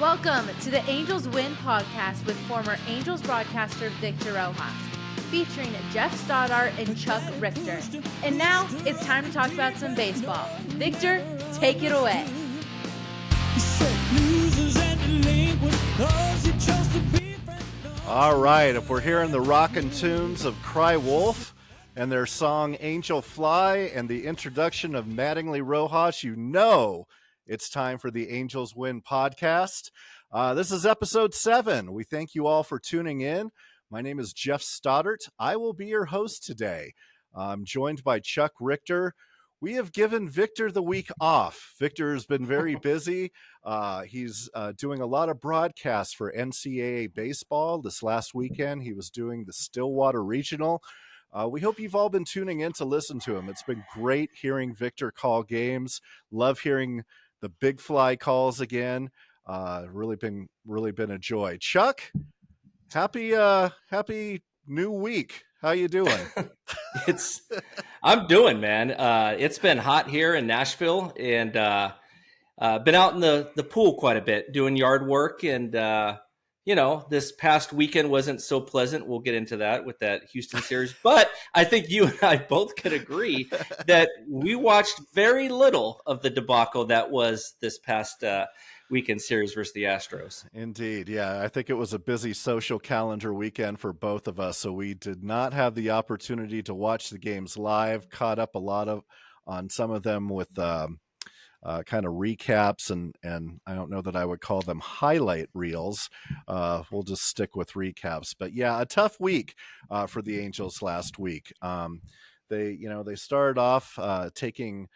Welcome to the AngelsWin Podcast with former Angels broadcaster Victor Rojas, featuring Geoff Stoddart and Chuck Richter. And now it's time to talk about some baseball. Victor, take it away. All right, if we're hearing the rockin' tunes of Cry Wolf and their song Angel Fly and the introduction of Mattingly Rojas, you know it's time for the AngelsWin Podcast. This is episode 7. We thank you all for tuning in. My name is Geoff Stoddart. I will be your host today. I'm joined by Chuck Richter. We have given Victor the week off. Victor has been very busy. He's doing a lot of broadcasts for NCAA baseball. This last weekend, he was doing the Stillwater Regional. We hope you've all been tuning in to listen to him. It's been great hearing Victor call games. Love hearing the big fly calls again. Really been a joy. Chuck, happy new week. How you doing? I'm doing, man. It's been hot here in Nashville, and been out in the pool quite a bit doing yard work. And this past weekend wasn't so pleasant. We'll get into that with that Houston series. But I think you and I both could agree that we watched very little of the debacle that was this past weekend series versus the Astros. Indeed. Yeah. I think it was a busy social calendar weekend for both of us. So we did not have the opportunity to watch the games live, caught up on some of them with kind of recaps and I don't know that I would call them highlight reels. We'll just stick with recaps, but yeah, a tough week for the Angels last week. They started off taking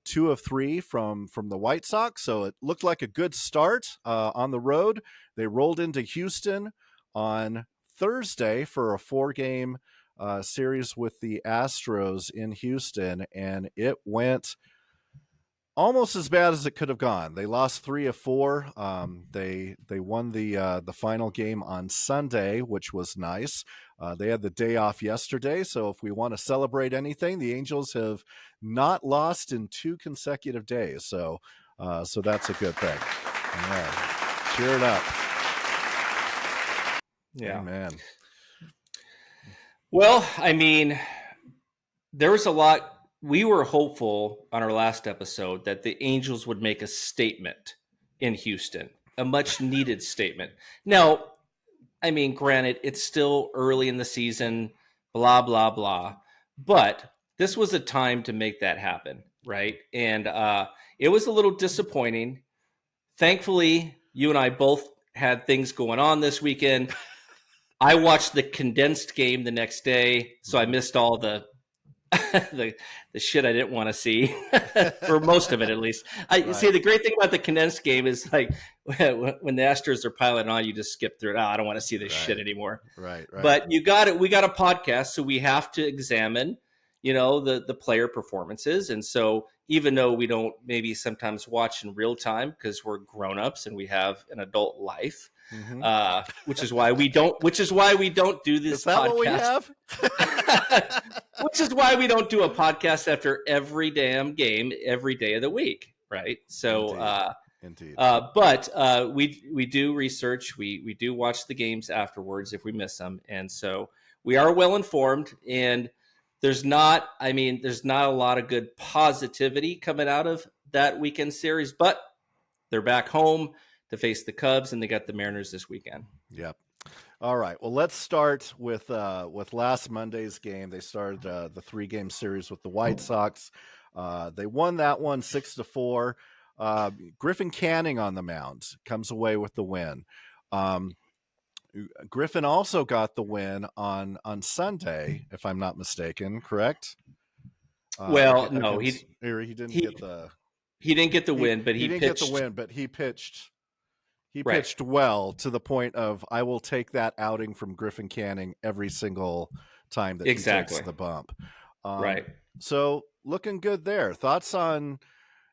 2 of 3 from the White Sox. So it looked like a good start on the road. They rolled into Houston on Thursday for a 4-game series with the Astros in Houston, and it went almost as bad as it could have gone. They lost 3 of 4. They won the final game on Sunday, which was nice. They had the day off yesterday, so if we want to celebrate anything, the Angels have not lost in 2 consecutive days. So that's a good thing. All right. Cheer it up. Yeah, man. Well, I mean, there was a lot. We were hopeful on our last episode that the Angels would make a statement in Houston, a much needed statement. Now, I mean, granted, it's still early in the season, blah, blah, blah. But this was a time to make that happen, right? And it was a little disappointing. Thankfully, you and I both had things going on this weekend. I watched the condensed game the next day, so I missed all the shit I didn't want to see, for most of it at least. See, the great thing about the condensed game is like when the Astros are piling on, you just skip through it. Oh, I don't want to see this shit anymore. Right. But we got a podcast, so we have to examine, the player performances. And so even though we don't maybe sometimes watch in real time because we're grown-ups and we have an adult life, which is why we don't do this is that podcast. What we have? Which is why we don't do a podcast after every damn game every day of the week, right? So, Indeed. But we do research. We do watch the games afterwards if we miss them, and so we are well informed. And there's not a lot of good positivity coming out of that weekend series, but they're back home to face the Cubs, and they got the Mariners this weekend. Yep. All right. Well, let's start with last Monday's game. They started the 3-game series with the White Sox. They won that one 6-4. Griffin Canning on the mound comes away with the win. Griffin also got the win on Sunday, if I'm not mistaken. Correct? No, he didn't get the. He didn't get the win, but he didn't pitched. get the win, but he pitched. He Right. pitched well to the point of I will take that outing from Griffin Canning every single time that he takes the bump. Right. So looking good there. Thoughts on,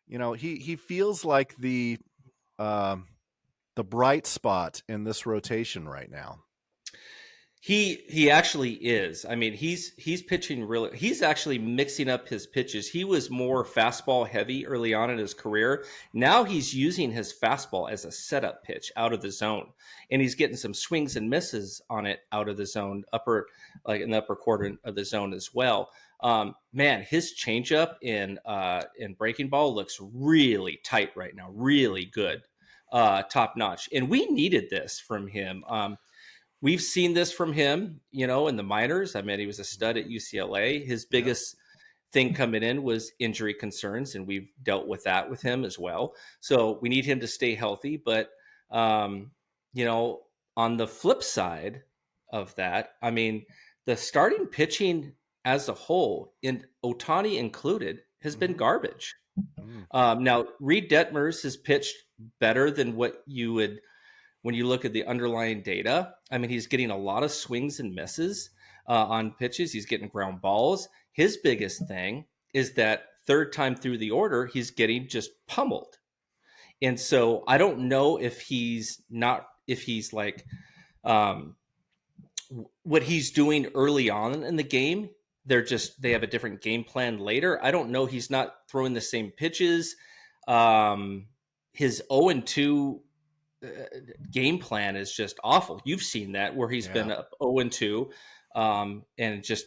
he feels like the bright spot in this rotation right now. He actually is. I mean, he's pitching really. He's actually mixing up his pitches. He was more fastball heavy early on in his career. Now he's using his fastball as a setup pitch out of the zone, and he's getting some swings and misses on it out of the zone, in the upper quarter of the zone as well. Man, his changeup in breaking ball looks really tight right now. Really good, top notch, and we needed this from him. We've seen this from him, in the minors. I mean, he was a stud at UCLA. His biggest thing coming in was injury concerns, and we've dealt with that with him as well. So we need him to stay healthy. But, on the flip side of that, I mean, the starting pitching as a whole, in Ohtani included, has been garbage. Now, Reed Detmers has pitched better than what you would – when you look at the underlying data. I mean, he's getting a lot of swings and misses on pitches. He's getting ground balls. His biggest thing is that third time through the order, he's getting just pummeled. And so I don't know if he's like what he's doing early on in the game. They have a different game plan later. I don't know. He's not throwing the same pitches. His 0-2 game plan is just awful. You've seen that where he's been up 0-2 and just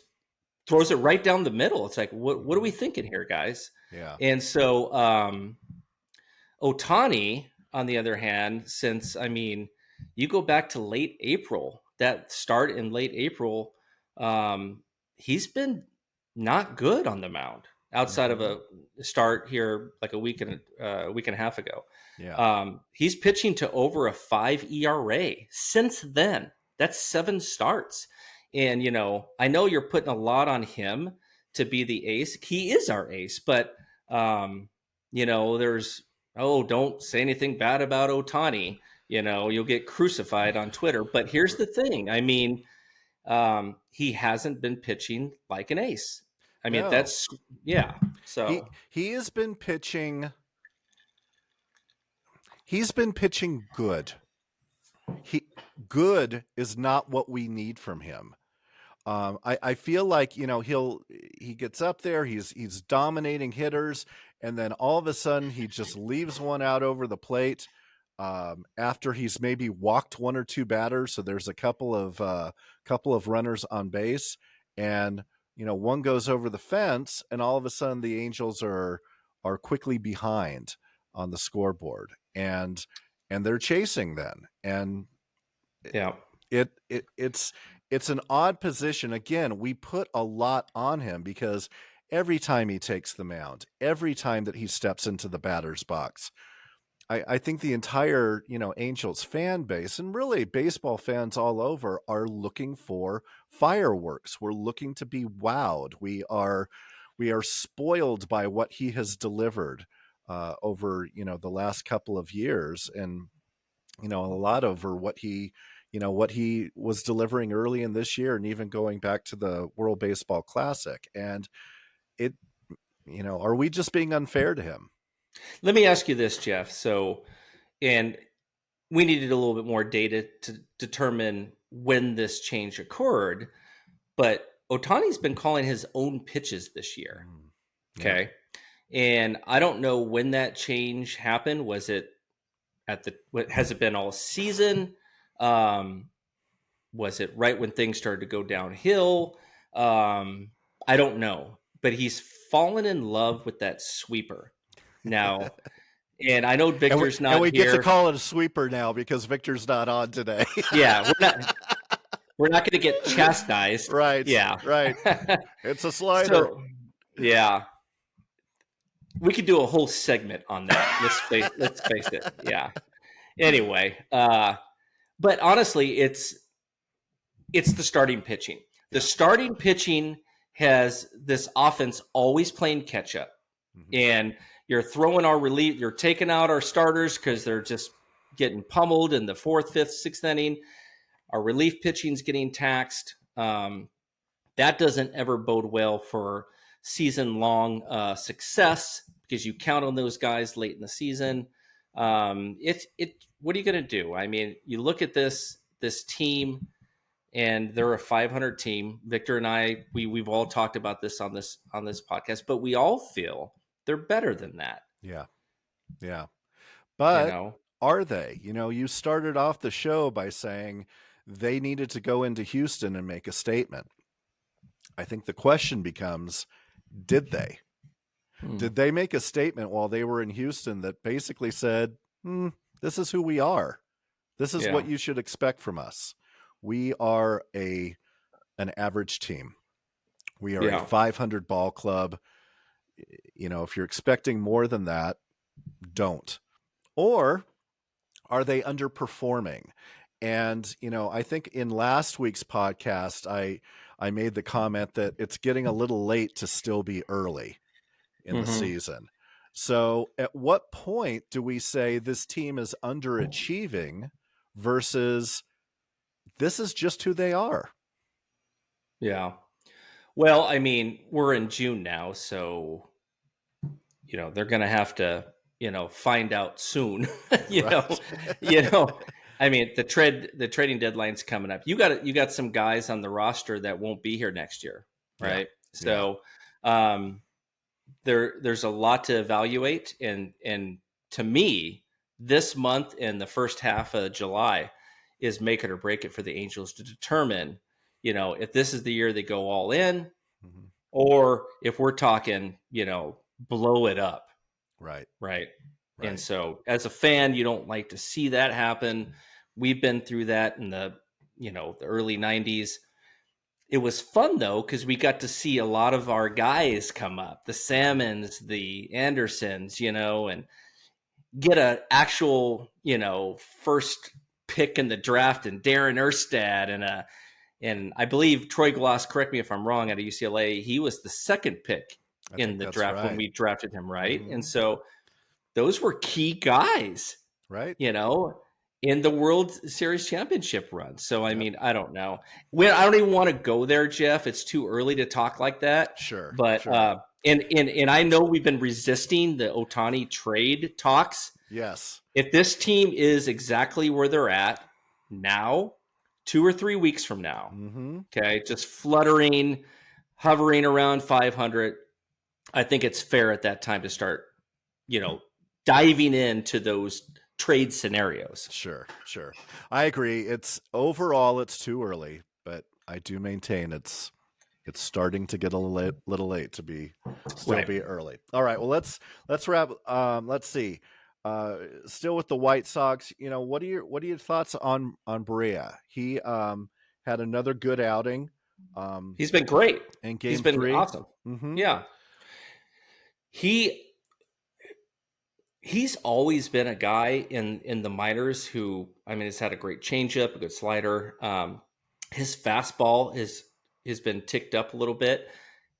throws it right down the middle. It's like, what are we thinking here, guys? Yeah. And so Ohtani, on the other hand, you go back to late April, that start in late April, he's been not good on the mound outside of a start here like a week and a half ago. Yeah. He's pitching to over a 5 ERA since then. That's 7 starts. And, I know you're putting a lot on him to be the ace. He is our ace, but, there's, don't say anything bad about Ohtani. You'll get crucified on Twitter. But here's the thing. I mean, he hasn't been pitching like an ace. I mean, So he has been pitching. He's been pitching good. Good is not what we need from him. I feel like, he gets up there, he's dominating hitters, and then all of a sudden he just leaves one out over the plate after he's maybe walked 1 or 2 batters. So there's a couple of runners on base, and one goes over the fence, and all of a sudden the Angels are quickly behind on the scoreboard, and they're chasing then. And it's an odd position. Again, we put a lot on him because every time he takes the mound, every time that he steps into the batter's box, I think the entire, Angels fan base, and really baseball fans all over, are looking for fireworks. We're looking to be wowed. We are spoiled by what he has delivered over, the last couple of years, and, a lot over what he was delivering early in this year, and even going back to the World Baseball Classic. And are we just being unfair to him? Let me ask you this, Geoff. And we needed a little bit more data to determine when this change occurred, but Ohtani's been calling his own pitches this year. Okay. And I don't know when that change happened. Was it has it been all season? Was it right when things started to go downhill? I don't know, but he's fallen in love with that sweeper now. And I know Victor's not here. And we get to call it a sweeper now because Victor's not on today. Yeah, we're not going to get chastised. Right. Yeah. Right. It's a slider. So, yeah. We could do a whole segment on that. Let's face it. Yeah. Anyway, but honestly, it's the starting pitching. The starting pitching has this offense always playing catch up, and you're throwing our relief. You're taking out our starters because they're just getting pummeled in the 4th, 5th, 6th inning. Our relief pitching's getting taxed. That doesn't ever bode well for season-long success because you count on those guys late in the season. What are you going to do? I mean, you look at this team. and they're a 500 team. Victor and I, we've all talked about this on this podcast, but we all feel they're better than that. Yeah. You But know, are they? You started off the show by saying they needed to go into Houston and make a statement. I think the question becomes, did they? Did they make a statement while they were in Houston that basically said, this is who we are. This is what you should expect from us. We are an average team. We are a 500 ball club. If you're expecting more than that, don't. Or are they underperforming? And, I think in last week's podcast, I made the comment that it's getting a little late to still be early in the season. So at what point do we say this team is underachieving versus this is just who they are? Yeah. Well, I mean, we're in June now, so, they're going to have to, find out soon, I mean, the trading deadline's coming up. You got some guys on the roster that won't be here next year. Right. Yeah. So, there's a lot to evaluate. And to me, this month and the first half of July is make it or break it for the Angels to determine, if this is the year they go all in, or if we're talking, blow it up. Right. And so as a fan, you don't like to see that happen. We've been through that in the early 90s. It was fun, though, because we got to see a lot of our guys come up, the Salmons, the Andersons, and get an actual, first pick in the draft, and Darren Erstad, and I believe Troy Glass, correct me if I'm wrong, out of UCLA, he was the second pick in the draft when we drafted him, right? And so those were key guys, in the World Series championship run. So, I mean, I don't know. I don't even want to go there, Geoff. It's too early to talk like that. Sure. But, and I know we've been resisting the Ohtani trade talks. Yes. If this team is exactly where they're at now, 2 or 3 weeks from now, okay, just hovering around 500, I think it's fair at that time to start, diving into those trade scenarios. Sure. I agree. Overall it's too early, but I do maintain it's starting to get a little late to be early. All right. Well, let's wrap. Let's see. Still with the White Sox, what are your thoughts on Berea? He had another good outing. He's been great in game He's been 3. Awesome. Yeah. He's always been a guy in the minors who, I mean, has had a great changeup, a good slider. His fastball has been ticked up a little bit,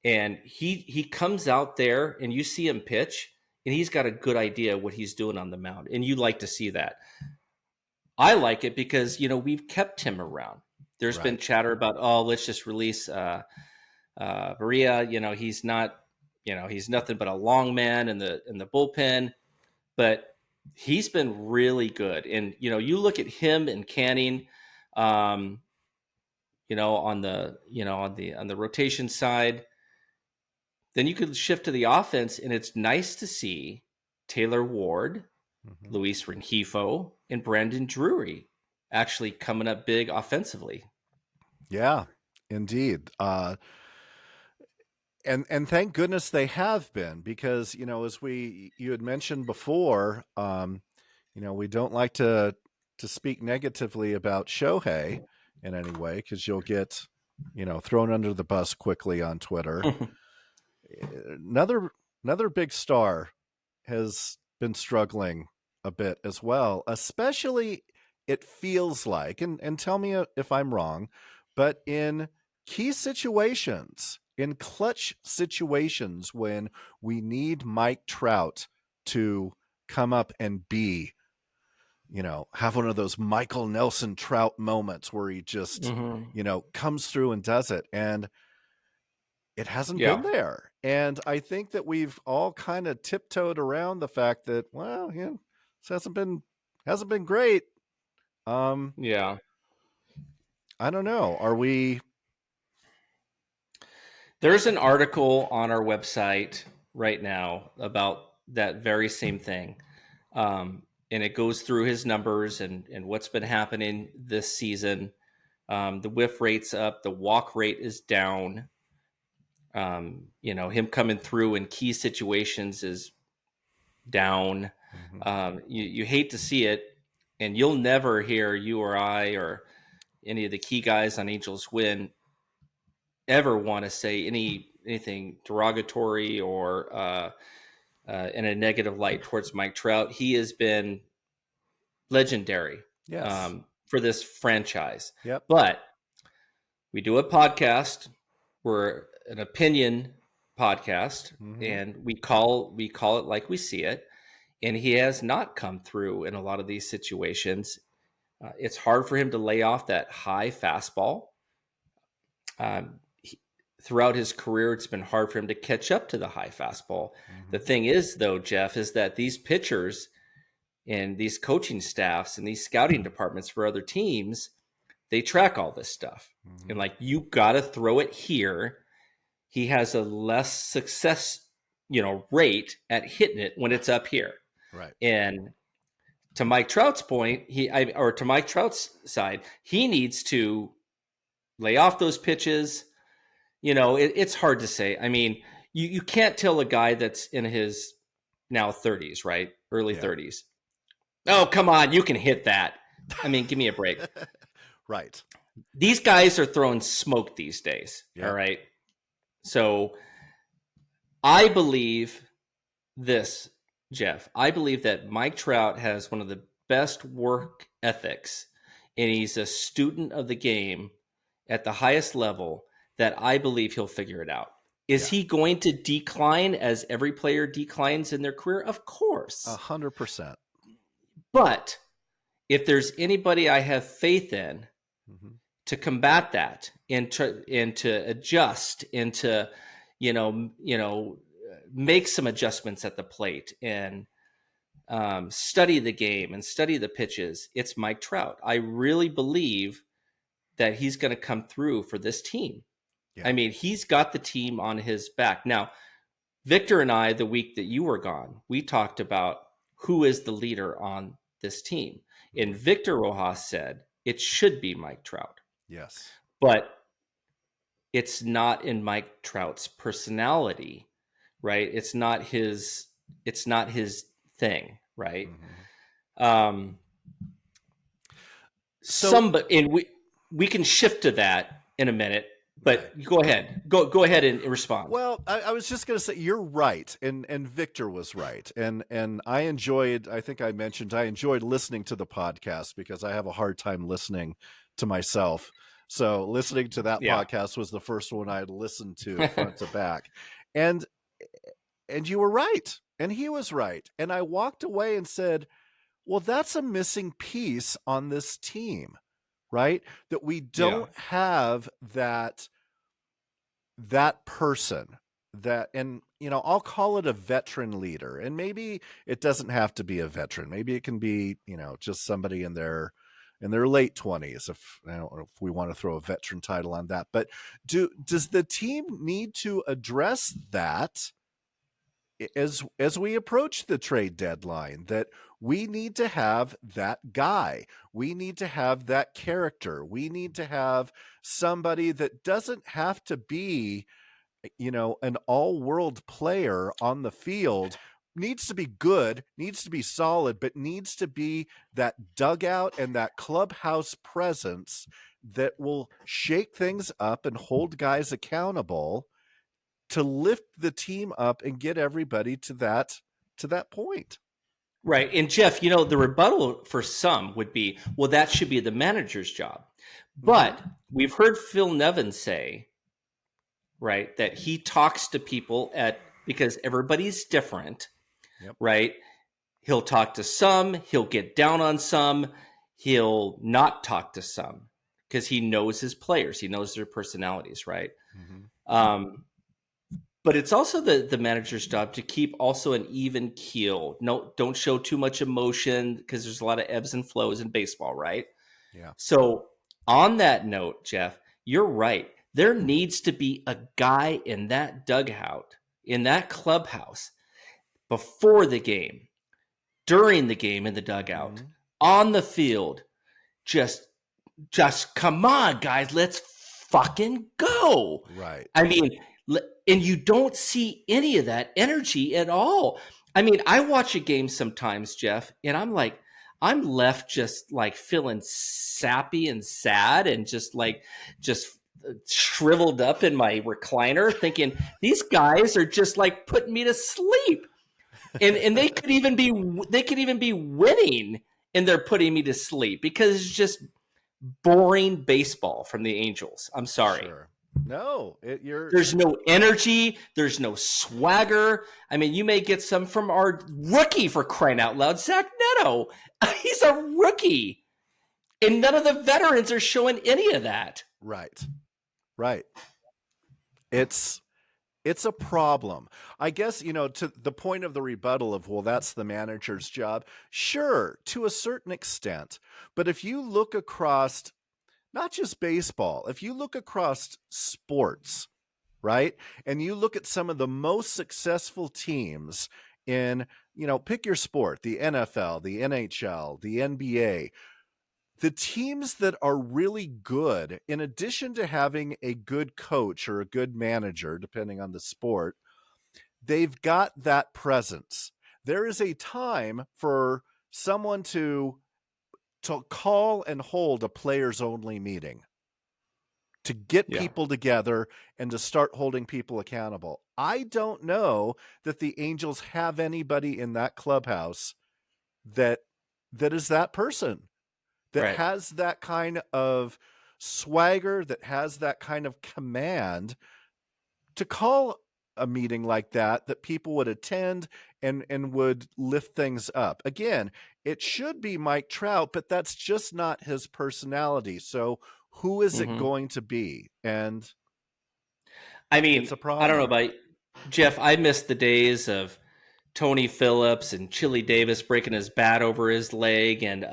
and he comes out there and you see him pitch, and he's got a good idea what he's doing on the mound, and you like to see that. I like it because we've kept him around. There's been chatter about let's just release Berea. He's not, he's nothing but a long man in the bullpen. But he's been really good. And, you look at him and Canning, on the rotation side, then you could shift to the offense, and it's nice to see Taylor Ward, Luis Rengifo, and Brandon Drury actually coming up big offensively. Yeah, indeed. And thank goodness they have been, because, as you had mentioned before, we don't like to speak negatively about Shohei in any way, because you'll get, thrown under the bus quickly on Twitter. Another big star has been struggling a bit as well, especially it feels like, and tell me if I'm wrong, but in key situations, in clutch situations when we need Mike Trout to come up and be, have one of those Michael Nelson Trout moments where he just, comes through and does it. And it hasn't been there. And I think that we've all kind of tiptoed around the fact that, well, this hasn't been great. I don't know. Are we? There's an article on our website right now about that very same thing. And it goes through his numbers and what's been happening this season. The whiff rate's up. The walk rate is down. Him coming through in key situations is down. You hate to see it, and you'll never hear you or I or any of the key guys on Angels Win ever want to say anything derogatory or in a negative light towards Mike Trout. He has been legendary for this franchise. Yep. But we do a podcast. We're an opinion podcast, and we call it like we see it. And he has not come through in a lot of these situations. It's hard for him to lay off that high fastball. Throughout his career, it's been hard for him to catch up to the high fastball. The thing is, though, Geoff, is that these pitchers and these coaching staffs and these scouting departments for other teams, they track all this stuff. And like, you got to throw it here. He has a less success, rate at hitting it when it's up here. Right. And to Mike Trout's point, to Mike Trout's side, he needs to lay off those pitches. It's hard to say. I mean, you can't tell a guy that's in his now 30s, right? Early 30s. Oh, come on, you can hit that. I mean, give me a break. Right. These guys are throwing smoke these days. Yeah. All right. So I believe this, Geoff. I believe that Mike Trout has one of the best work ethics, and he's a student of the game at the highest level, that I believe he'll figure it out. Is he going to decline as every player declines in their career? Of course. 100%. But if there's anybody I have faith in to combat that and to adjust and to, make some adjustments at the plate and study the game and study the pitches, it's Mike Trout. I really believe that he's going to come through for this team. Yeah. I mean, he's got the team on his back. Now, Victor and I, the week that you were gone, we talked about who is the leader on this team. And Victor Rojas said it should be Mike Trout. Yes. But it's not in Mike Trout's personality, right? It's not his thing, right? And we can shift to that in a minute. But go ahead. Go ahead and respond. Well, I was just going to say you're right, and Victor was right, and I enjoyed. I think I mentioned I enjoyed listening to the podcast because I have a hard time listening to myself. So listening to that podcast was the first one I had listened to front to back, and you were right, and he was right, and I walked away and said, "Well, that's a missing piece on this team." Right? That we don't have that person that, and, I'll call it a veteran leader, and maybe it doesn't have to be a veteran. Maybe it can be, just somebody in their late 20s. I don't know if we want to throw a veteran title on that, but does the team need to address that as we approach the trade deadline, that we need to have that guy. We need to have that character. We need to have somebody that doesn't have to be, an all-world player on the field. Needs to be good, needs to be solid, but needs to be that dugout and that clubhouse presence that will shake things up and hold guys accountable to lift the team up and get everybody to that point. Right. And Geoff, the rebuttal for some would be, well, that should be the manager's job. But we've heard Phil Nevin say, right, that he talks to people because everybody's different, right? He'll talk to some, he'll get down on some, he'll not talk to some because he knows his players. He knows their personalities, right? But it's also the manager's job to keep also an even keel. No, don't show too much emotion because there's a lot of ebbs and flows in baseball, right? Yeah. So on that note, Geoff, you're right. There needs to be a guy in that dugout, in that clubhouse, before the game, during the game in the dugout, on the field. Just come on, guys, let's fucking go. Right. I mean, and you don't see any of that energy at all. I mean, I watch a game sometimes, Geoff, and I'm left just like feeling sappy and sad and just shriveled up in my recliner thinking these guys are just like putting me to sleep. And they could even be winning and they're putting me to sleep because it's just boring baseball from the Angels. I'm sorry. Sure. No, there's no energy. There's no swagger. I mean, you may get some from our rookie, for crying out loud, Zach Neto. He's a rookie. And none of the veterans are showing any of that. Right. It's a problem. I guess, to the point of the rebuttal of, well, that's the manager's job. Sure, to a certain extent. But if you look across not just baseball, if you look across sports, right? And you look at some of the most successful teams in, pick your sport, the NFL, the NHL, the NBA, the teams that are really good, in addition to having a good coach or a good manager, depending on the sport, they've got that presence. There is a time for someone to call and hold a players only meeting, to get people together and to start holding people accountable. I don't know that the Angels have anybody in that clubhouse that is that person, that has that kind of swagger, that has that kind of command to call a meeting like that people would attend and would lift things up. Again, it should be Mike Trout, but that's just not his personality. So who is it going to be? And I mean, it's a problem. I don't know about Geoff. I miss the days of Tony Phillips and Chili Davis breaking his bat over his leg, and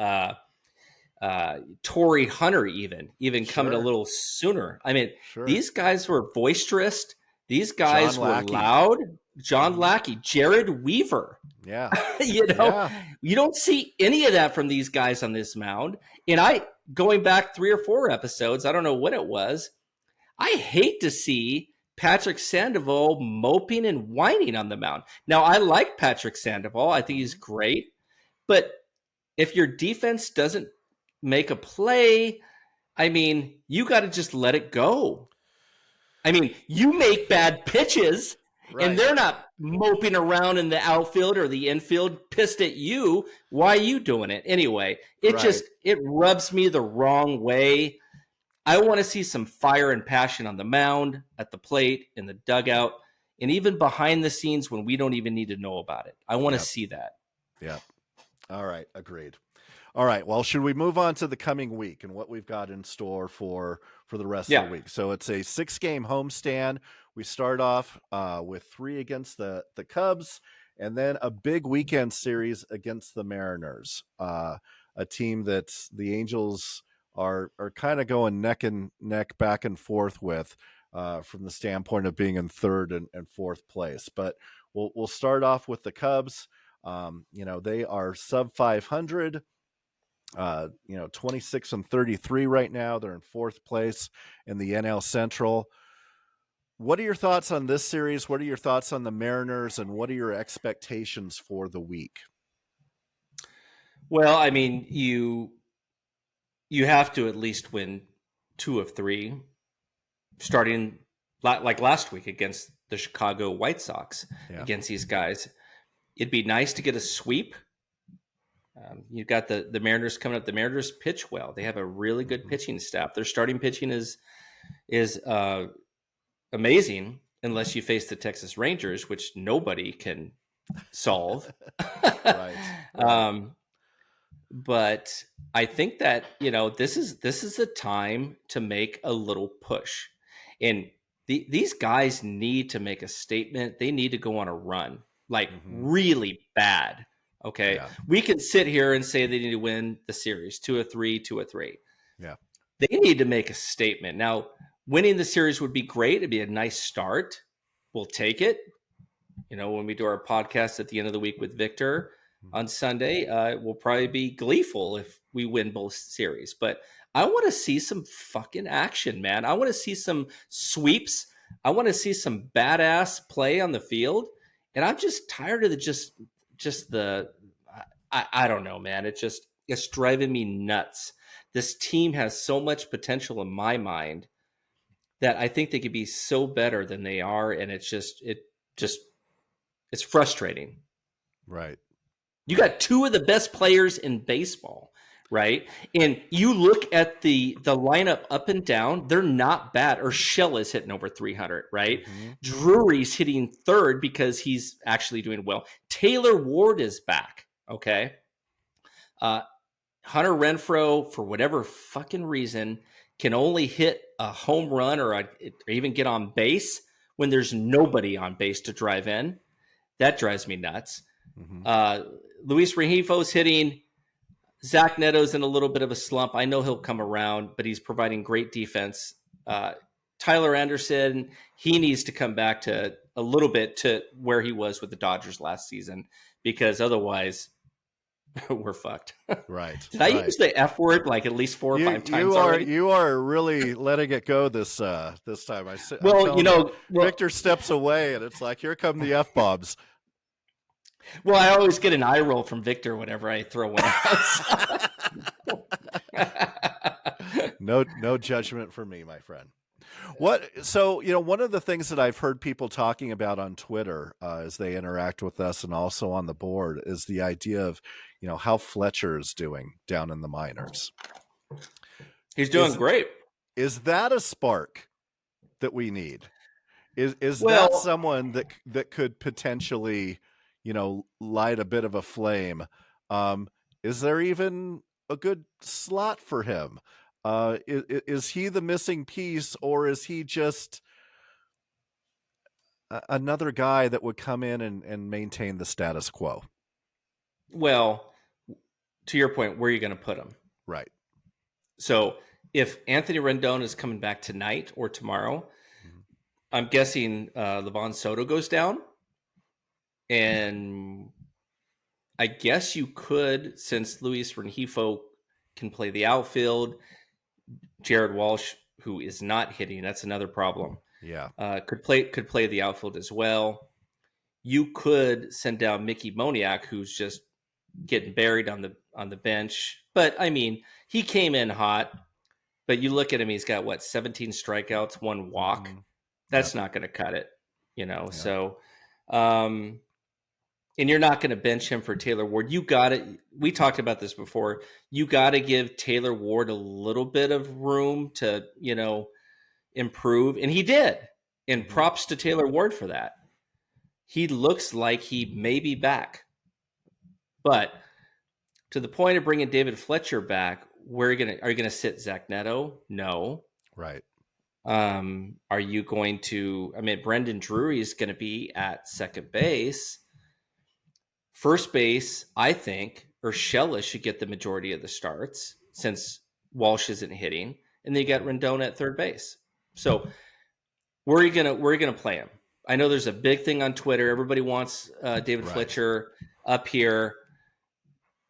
Torrey Hunter even coming a little sooner. I mean, these guys were boisterous. These guys were loud. John Lackey, Jared Weaver. Yeah. You don't see any of that from these guys on this mound. And going back 3 or 4 episodes, I don't know when it was, I hate to see Patrick Sandoval moping and whining on the mound. Now, I like Patrick Sandoval. I think he's great. But if your defense doesn't make a play, I mean, you got to just let it go. I mean, you make bad pitches, and they're not moping around in the outfield or the infield pissed at you. Why are you doing it? Anyway, it rubs me the wrong way. I want to see some fire and passion on the mound, at the plate, in the dugout, and even behind the scenes when we don't even need to know about it. I want to see that. Yeah. All right. Agreed. All right. Well, should we move on to the coming week and what we've got in store for the rest of the week? So it's a 6-game homestand. We start off with 3 against the Cubs, and then a big weekend series against the Mariners, a team that the Angels are kind of going neck and neck, back and forth with, from the standpoint of being in 3rd and 4th place. But we'll start off with the Cubs. They are sub 500. 26-33 right now. They're in 4th place in the NL Central. What are your thoughts on this series? What are your thoughts on the Mariners, and what are your expectations for the week? Well, I mean, you have to at least win 2 of 3, starting like last week against the Chicago White Sox. Against these guys. It'd be nice to get a sweep. You've got the Mariners coming up. The Mariners pitch well. They have a really good pitching staff. Their starting pitching is amazing, unless you face the Texas Rangers, which nobody can solve. But I think that this is the time to make a little push, and these guys need to make a statement. They need to go on a run, really bad. Okay. We can sit here and say they need to win the series 2 of 3. Yeah. They need to make a statement. Now, winning the series would be great. It'd be a nice start. We'll take it. When we do our podcast at the end of the week with Victor on Sunday, we'll probably be gleeful if we win both series. But I want to see some fucking action, man. I want to see some sweeps. I want to see some badass play on the field. And I'm just tired of I don't know, man. It's driving me nuts. This team has so much potential in my mind that I think they could be so better than they are. And it's frustrating. Right. You got two of the best players in baseball, right? And you look at the lineup up and down, they're not bad. Urshela is hitting over 300, right? Mm-hmm. Drury's hitting third because he's actually doing well. Taylor Ward is back, okay? Hunter Renfroe, for whatever fucking reason, can only hit a home run or even get on base when there's nobody on base to drive in. That drives me nuts. Mm-hmm. Luis Rengifo's hitting. Zach Neto's in a little bit of a slump. I know he'll come around, but he's providing great defense. Tyler Anderson, he needs to come back to a little bit to where he was with the Dodgers last season, because otherwise we're fucked. Right. Did I use the F word like at least 4 or 5 times already? You are really letting it go this time. Victor steps away and it's like, here come the F-bombs. Well, I always get an eye roll from Victor whenever I throw one out. No judgment for me, my friend. So, one of the things that I've heard people talking about on Twitter as they interact with us and also on the board is the idea of, how Fletcher's doing down in the minors. He's doing great. Is that a spark that we need? Is that someone that could potentially, light a bit of a flame? Is there even a good slot for him? Is he the missing piece, or is he just another guy that would come in and maintain the status quo? Well, to your point, where are you going to put him? Right. So if Anthony Rendon is coming back tonight or tomorrow, I'm guessing Levon Soto goes down. And I guess you could, since Luis Rengifo can play the outfield, Jared Walsh, who is not hitting, that's another problem. Yeah. Could play the outfield as well. You could send down Mickey Moniak, who's just getting buried on the bench. But I mean, he came in hot. But you look at him, he's got 17 strikeouts, 1 walk. That's not going to cut it, Yeah. So, and you're not going to bench him for Taylor Ward. You got it. We talked about this before. You got to give Taylor Ward a little bit of room to, improve. And he did. And props to Taylor Ward for that. He looks like he may be back. But to the point of bringing David Fletcher back, are you going to sit Zach Neto? No. Right. Are you going to, Brendan Drury is going to be at second base. First base, I think Urshela should get the majority of the starts since Walsh isn't hitting, and then you got Rendon at third base. So where are you gonna play him? I know there's a big thing on Twitter. Everybody wants David Fletcher up here.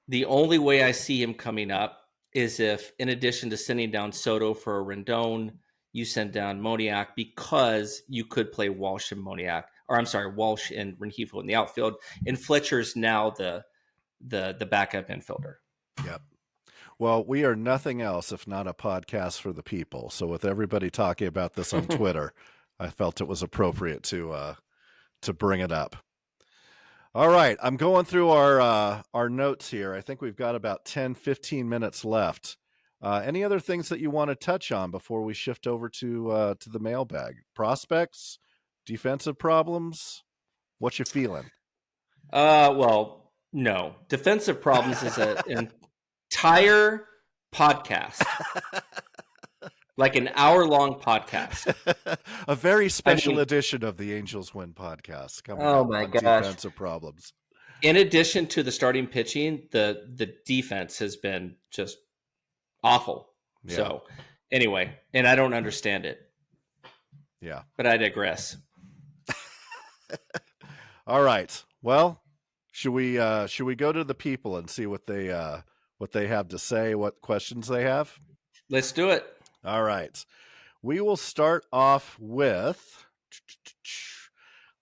The only way I see him coming up is if, in addition to sending down Soto for a Rendon, you send down Moniak, because you could play Walsh and Moniak. Or I'm sorry, Walsh and Rengifo in the outfield, and Fletcher's now the backup infielder. Yep. Well, we are nothing else if not a podcast for the people. So with everybody talking about this on Twitter, I felt it was appropriate to bring it up. All right, I'm going through our notes here. I think we've got about 10, 15 minutes left. Any other things that you want to touch on before we shift over to the mailbag? Prospects? Defensive problems? What you feeling? Well, no. Defensive problems is an entire podcast. Like an hour-long podcast. A very special edition of the AngelsWin Podcast. Coming up on defensive problems. In addition to the starting pitching, the defense has been just awful. Yeah. So Anyway, and I don't understand it. Yeah. But I digress. All right. Well, should we go to the people and see what they have to say, what questions they have? Let's do it. All right. We will start off with,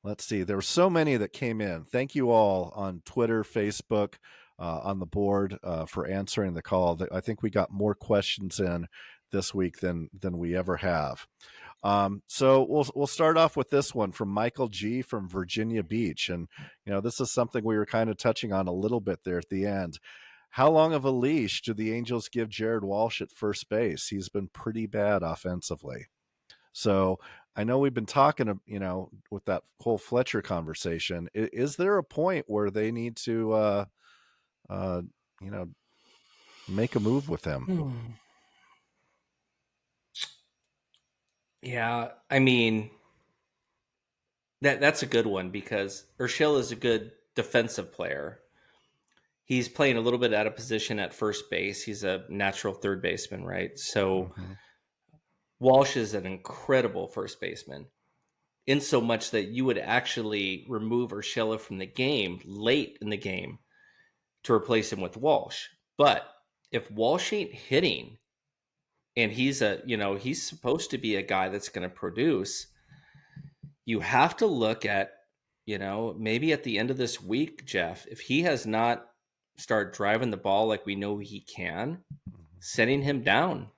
let's see, there were so many that came in. Thank you all on Twitter, Facebook, on the board for answering the call. I think we got more questions in this week than we ever have. So we'll start off with this one from Michael G from Virginia Beach. And, this is something we were kind of touching on a little bit there at the end. How long of a leash do the Angels give Jared Walsh at first base? He's been pretty bad offensively. So I know we've been talking, with that whole Fletcher conversation. Is there a point where they need to, make a move with him? Yeah, I mean, that's a good one because Urshela is a good defensive player. He's playing a little bit out of position at first base. He's a natural third baseman, right? So Walsh is an incredible first baseman, in so much that you would actually remove Urshela from the game late in the game to replace him with Walsh. But if Walsh ain't hitting, and he's supposed to be a guy that's going to produce, you have to look at, maybe at the end of this week, Geoff, if he has not started driving the ball like we know he can, setting him down.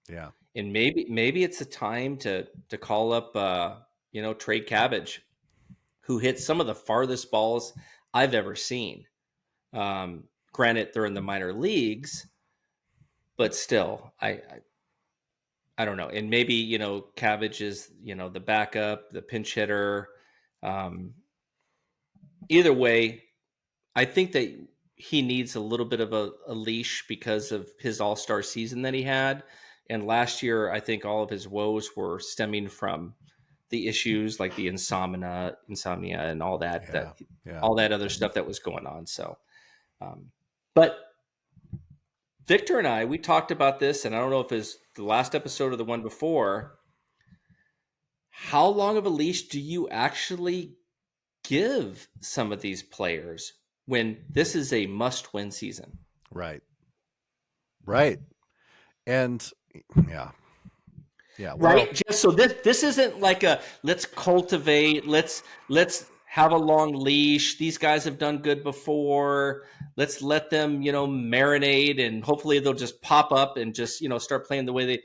Yeah. And maybe it's a time to call up, Trey Cabbage, who hits some of the farthest balls I've ever seen. Granted, they're in the minor leagues, but still, I don't know. And maybe, Cabbage is, the backup, the pinch hitter. Either way, I think that he needs a little bit of a leash because of his all-star season that he had. And last year, I think all of his woes were stemming from the issues like the insomnia and all that, all that other stuff that was going on. So, but Victor and I, we talked about this, and I don't know if it's the last episode or the one before. How long of a leash do you actually give some of these players when this is a must-win season? Right. And yeah. Well, right. Just so this isn't like a let's cultivate, let's have a long leash. These guys have done good before. Let's let them, marinate, and hopefully they'll just pop up and just, start playing the way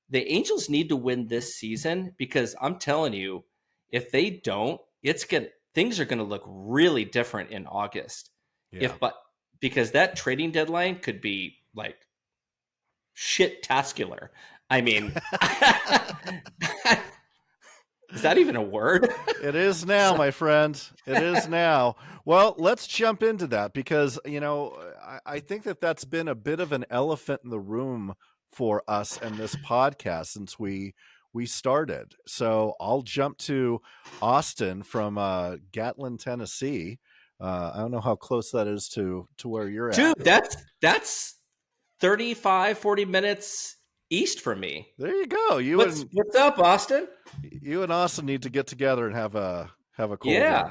the Angels need to win this season, because I'm telling you, if they don't, things are going to look really different in August. Yeah. Because that trading deadline could be like shit-tascular. I mean, is that even a word? It is now, my friend. It is now. Well, let's jump into that because, I think that's been a bit of an elephant in the room for us and this podcast since we started. So I'll jump to Austin from Gatlin, Tennessee. I don't know how close that is to where you're at. Dude, that's 35, 40 minutes east from me. There you go. What's up, Austin? You and Austin need to get together and have a cool yeah. Day.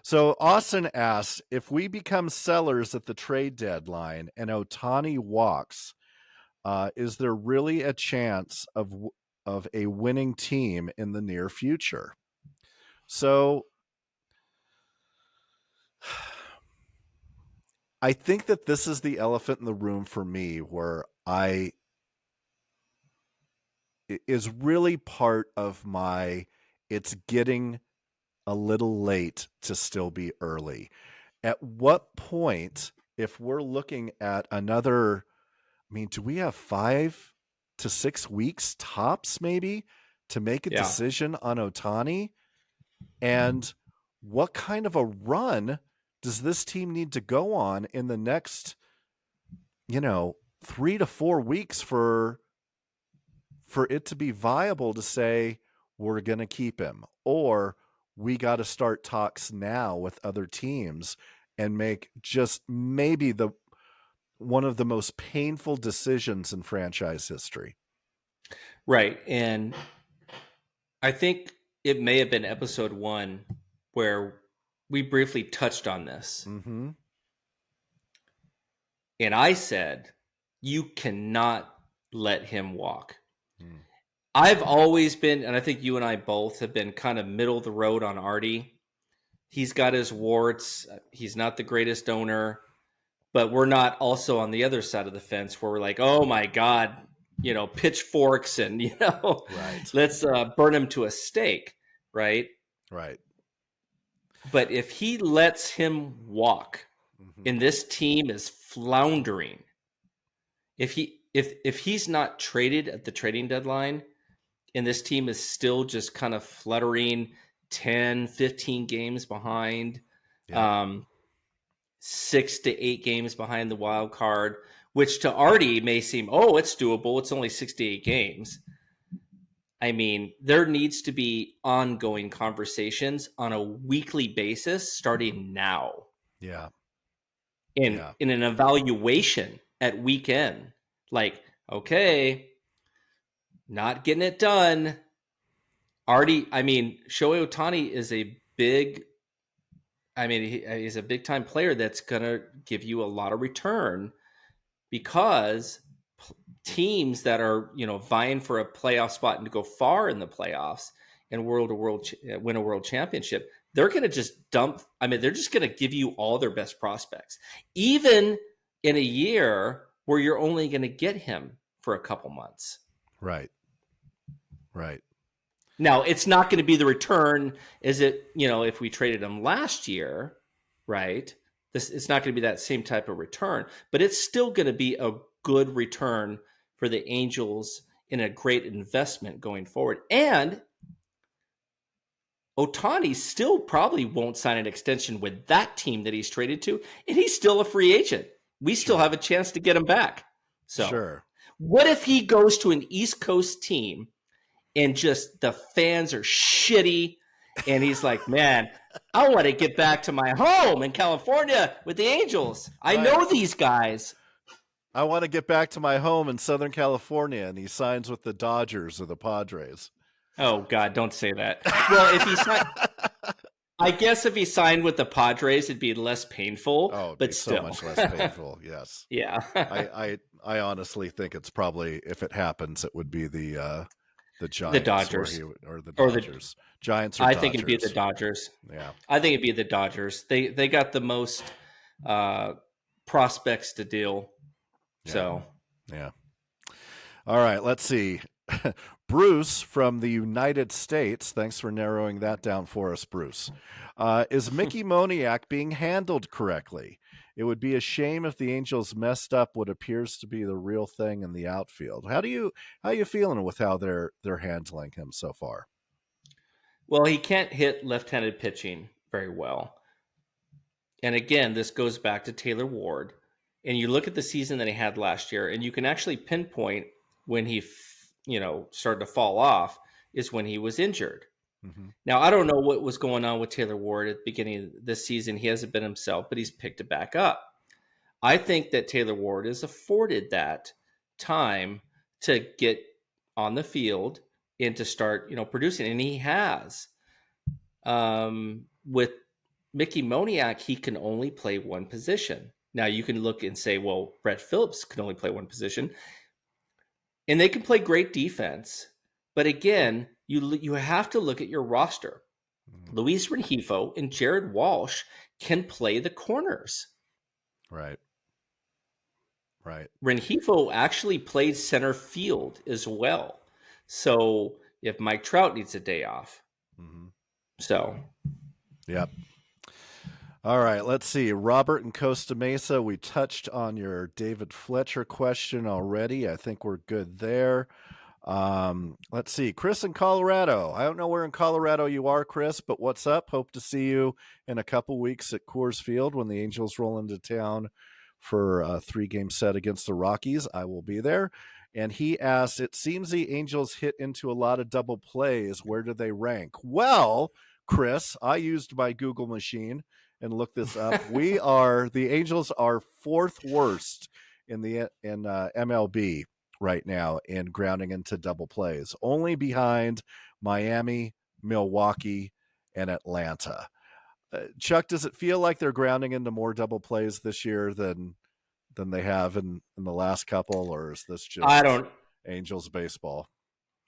So Austin asks, if we become sellers at the trade deadline and Ohtani walks, is there really a chance of a winning team in the near future? So I think that this is the elephant in the room for me, where is really part of it's getting a little late to still be early. At what point, if we're looking at another, do we have 5 to 6 weeks tops maybe to make a decision on Ohtani? And what kind of a run does this team need to go on in the next, 3 to 4 weeks for it to be viable to say we're going to keep him, or we got to start talks now with other teams and make just maybe one of the most painful decisions in franchise history? Right. And I think it may have been episode 1 where we briefly touched on this. Mm-hmm. And I said, you cannot let him walk. Mm. I've always been, and I think you and I both have been kind of middle of the road on Artie. He's got his warts. He's not the greatest owner, but we're not also on the other side of the fence where we're like, oh my God, pitchforks and, Right. let's burn him to a stake. Right. Right. But if he lets him walk, Mm-hmm. and this team is floundering, if he's not traded at the trading deadline, and this team is still just kind of fluttering 10, 15 games behind, 6 to 8 games behind the wild card, which to Artie may seem, oh, it's doable. It's only 6 to 8 games. I mean, there needs to be ongoing conversations on a weekly basis starting now. Yeah. In an evaluation at weekend. Like, okay, not getting it done. Shohei Ohtani is he's a big time player that's going to give you a lot of return, because teams that are, vying for a playoff spot and to go far in the playoffs and win a world championship, they're going to just they're just going to give you all their best prospects, even in a year where you're only going to get him for a couple months. Right. Right. Now, it's not going to be the return as if we traded him last year, right? It's not going to be that same type of return, but it's still going to be a good return for the Angels and a great investment going forward. And Ohtani still probably won't sign an extension with that team that he's traded to, and he's still a free agent. We still have a chance to get him back. So, sure. What if he goes to an East Coast team and just the fans are shitty, and he's like, man, I want to get back to my home in California with the Angels. I know these guys. I want to get back to my home in Southern California, and he signs with the Dodgers or the Padres. Oh, God, don't say that. Well, I guess if he signed with the Padres, it'd be less painful. Oh, it'd but be still so much less painful. Yes. Yeah. I honestly think it's probably, if it happens, it would be the Giants, the Dodgers, or the Dodgers. Giants or I Dodgers. think it'd be the Dodgers. Yeah. I think it'd be the Dodgers. They got the most prospects to deal. Yeah. So. Yeah. All right. Let's see. Bruce from the United States. Thanks for narrowing that down for us, Bruce. Is Mickey Moniak being handled correctly? It would be a shame if the Angels messed up what appears to be the real thing in the outfield. How you feeling with how they're handling him so far? Well, he can't hit left-handed pitching very well. And again, this goes back to Taylor Ward. And you look at the season that he had last year, and you can actually pinpoint when he started to fall off is when he was injured. Mm-hmm. Now, I don't know what was going on with Taylor Ward at the beginning of this season. He hasn't been himself, but he's picked it back up. I think that Taylor Ward is afforded that time to get on the field and to start, producing. And he has. With Mickey Moniak, he can only play one position. Now, you can look and say, well, Brett Phillips can only play one position. And they can play great defense. But again, you have to look at your roster. Mm-hmm. Luis Rengifo and Jared Walsh can play the corners. Right. Rengifo actually played center field as well. So if Mike Trout needs a day off. Mm-hmm. So. Yep. All right, let's see. Robert in Costa Mesa, we touched on your David Fletcher question already. I think we're good there. Let's see. Chris in Colorado. I don't know where in Colorado you are, Chris, but what's up? Hope to see you in a couple weeks at Coors Field when the Angels roll into town for a 3-game set against the Rockies. I will be there. And he asked, it seems the Angels hit into a lot of double plays. Where do they rank? Well, Chris, I used my Google machine and look this up. The Angels are 4th worst in MLB right now in grounding into double plays, only behind Miami, Milwaukee, and Atlanta. Chuck, does it feel like they're grounding into more double plays this year than they have in the last couple, or is this just Angels baseball?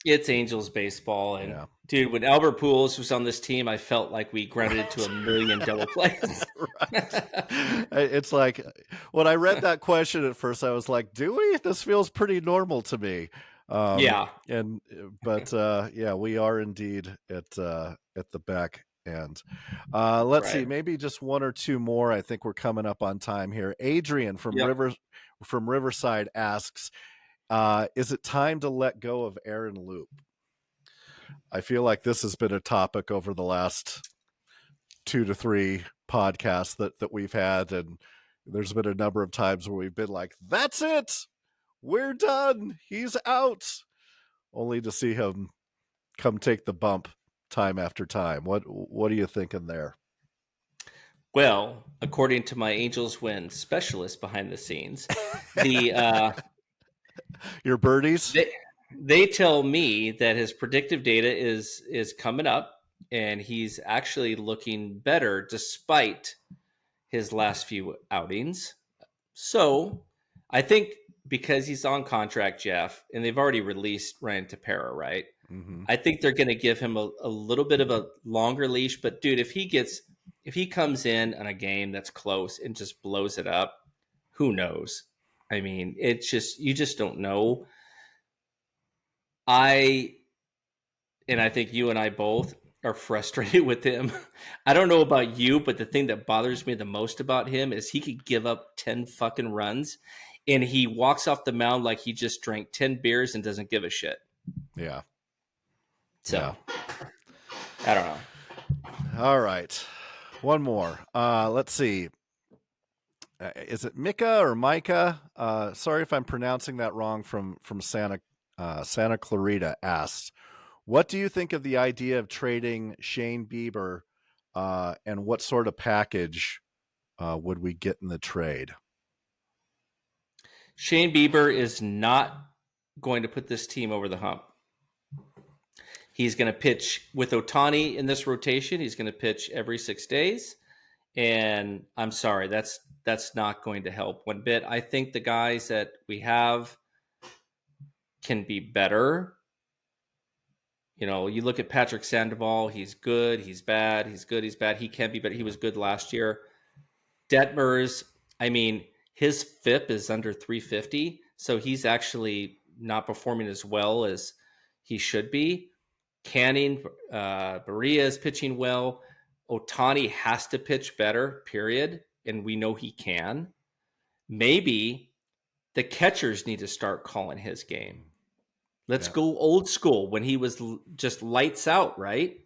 It's Angels baseball. And dude, when Albert Pujols was on this team, I felt like we grounded into a million double plays. It's like when I read that question at first, I was like, do we? This feels pretty normal to me. But we are indeed at the back end. Let's see, maybe just one or two more. I think we're coming up on time here. Adrian from Riverside asks, is it time to let go of Aaron Loop? I feel like this has been a topic over the last 2 to 3 podcasts that we've had, and there's been a number of times where we've been like, that's it, we're done, he's out, only to see him come take the bump time after time. What are you thinking there? Well, according to my AngelsWin specialist behind the scenes, the your birdies, they tell me that his predictive data is coming up, and he's actually looking better despite his last few outings. So I think because he's on contract, Geoff, and they've already released Ryan Tepera, right? Mm-hmm. I think they're going to give him a little bit of a longer leash. But dude, if he comes in on a game that's close and just blows it up, who knows? I mean, you just don't know. I think you and I both are frustrated with him. I don't know about you, but the thing that bothers me the most about him is he could give up 10 fucking runs and he walks off the mound like he just drank 10 beers and doesn't give a shit. Yeah. So, I don't know. All right. One more. Let's see. Is it Mika or Micah? Sorry if I'm pronouncing that wrong. From Santa Clarita asks, what do you think of the idea of trading Shane Bieber, and what sort of package would we get in the trade? Shane Bieber is not going to put this team over the hump. He's going to pitch with Ohtani in this rotation. He's going to pitch every 6 days. And I'm sorry, that's not going to help one bit. I think the guys that we have can be better. You know, you look at Patrick Sandoval, he's good, he's bad, he's good, he's bad. He can be better. He was good last year. Detmers, I mean, his FIP is under 350, so he's actually not performing as well as he should be. Canning, Barria is pitching well. Ohtani has to pitch better, period, and we know he can. Maybe the catchers need to start calling his game. Let's go old school when he was just lights out, right?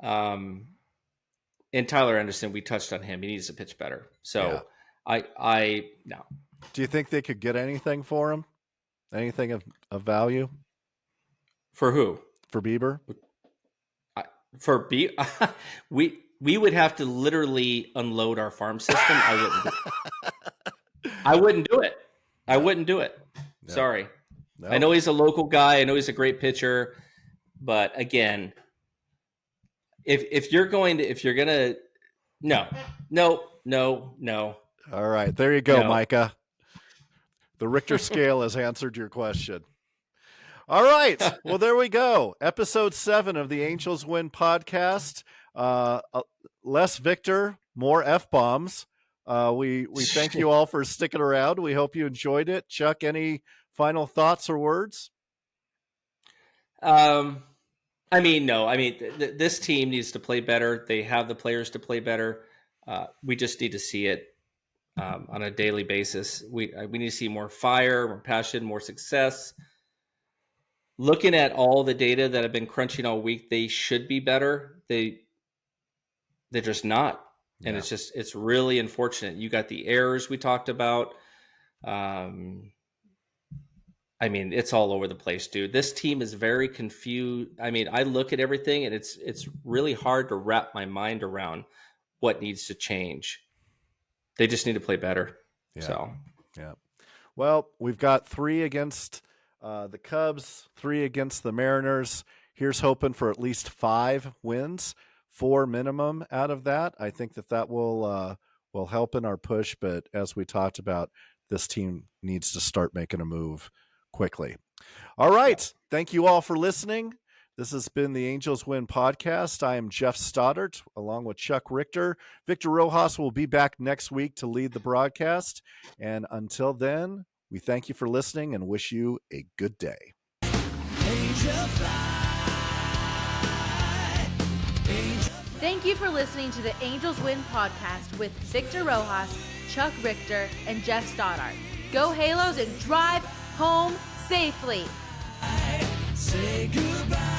And Tyler Anderson, we touched on him. He needs to pitch better. So I no. Do you think they could get anything for him? Anything of value? For who? For Bieber? For Bieber? we would have to literally unload our farm system. I wouldn't do it. I wouldn't do it. No. Sorry. No. I know he's a local guy. I know he's a great pitcher. But again, if you're gonna no. All right, there you go, Micah. The Richter scale has answered your question. All right, well, there we go. Episode 7 of the AngelsWin Podcast. Less Victor, more F-bombs. We thank you all for sticking around. We hope you enjoyed it. Chuck, any final thoughts or words? No. This team needs to play better. They have the players to play better. We just need to see it on a daily basis. We need to see more fire, more passion, more success. Looking at all the data that I've been crunching all week, they should be better. They're just not. And it's really unfortunate. You got the errors we talked about. It's all over the place, dude. This team is very confused. I mean, I look at everything and it's really hard to wrap my mind around what needs to change. They just need to play better. Yeah. So, yeah. Well, we've got 3 against the Cubs, 3 against the Mariners. Here's hoping for at least 5 wins, 4 minimum out of that. I think that will help in our push. But as we talked about, this team needs to start making a move quickly. All right. Yeah. Thank you all for listening. This has been the Angels Win Podcast. I am Geoff Stoddart, along with Chuck Richter. Victor Rojas will be back next week to lead the broadcast. And until then, we thank you for listening and wish you a good day. Thank you for listening to the Angels Win Podcast with Victor Rojas, Chuck Richter, and Geoff Stoddart. Go Halos and drive home safely. Say goodbye.